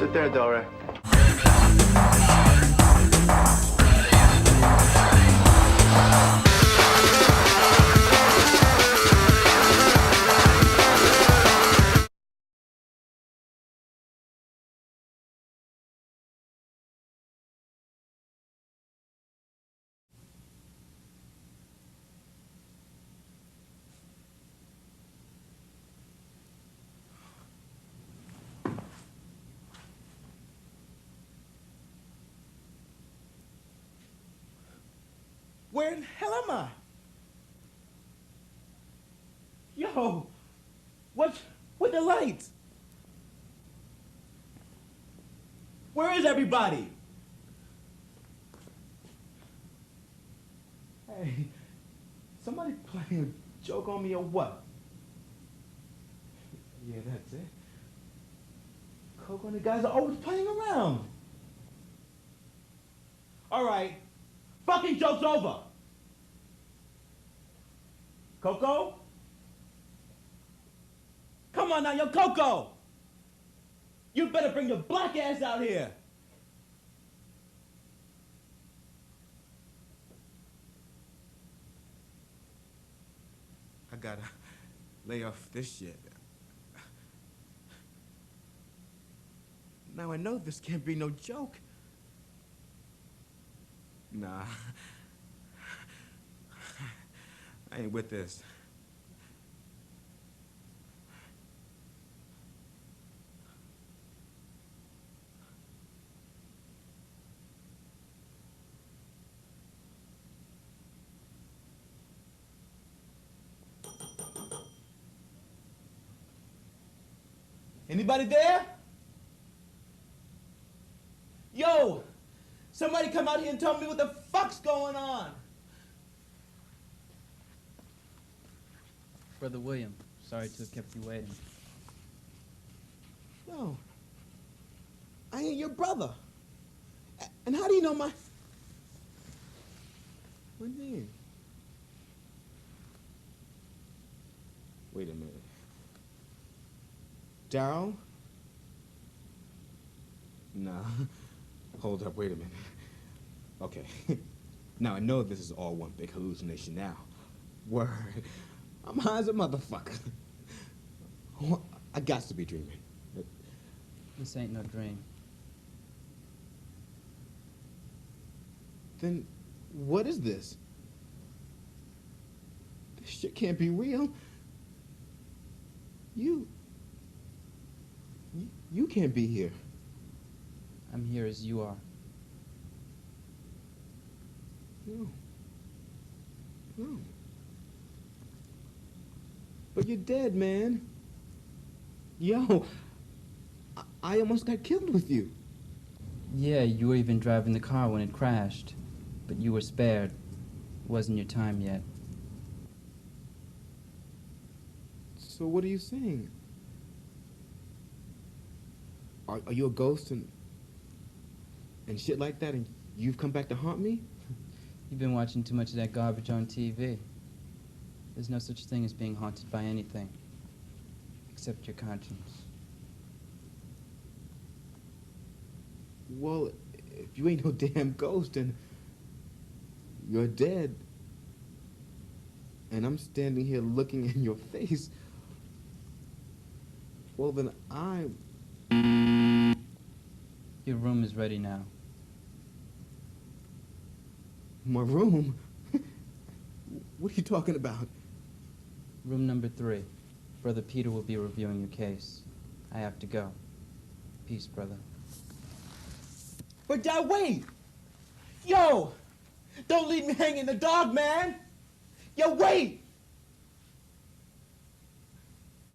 Sit there, Delray. Where in the hell am I? Yo, what's with the lights? Where is everybody? Hey, somebody playing a joke on me or what? Yeah, that's it. Coco and the guys are always playing around. All right, fucking joke's over. Coco? Come on now, yo, Coco! You better bring your black ass out here. I gotta lay off this shit. Now I know this can't be no joke. Nah. I ain't with this. Anybody there? Yo! Somebody come out here and tell me what the fuck's going on! Brother William, sorry to have kept you waiting. Yo, I ain't your brother. And how do you know my name? Wait a minute. Darryl? Nah. Hold up, wait a minute. Okay. Now I know this is all one big hallucination now. Word. I'm high as a motherfucker. I got to be dreaming. This ain't no dream. Then what is this? This shit can't be real. You can't be here. I'm here as you are. No. No. But you're dead, man. Yo, I almost got killed with you. Yeah, you were even driving the car when it crashed. But you were spared. It wasn't your time yet. So what are you saying? Are you a ghost and shit like that, and you've come back to haunt me? You've been watching too much of that garbage on TV. There's no such thing as being haunted by anything. Except your conscience. Well, if you ain't no damn ghost and you're dead, and I'm standing here looking in your face, well then Your room is ready now. My room? What are you talking about? Room number 3. Brother Peter will be reviewing your case. I have to go. Peace, brother. But wait! Yo! Don't leave me hanging in the dark, man! Yo, wait!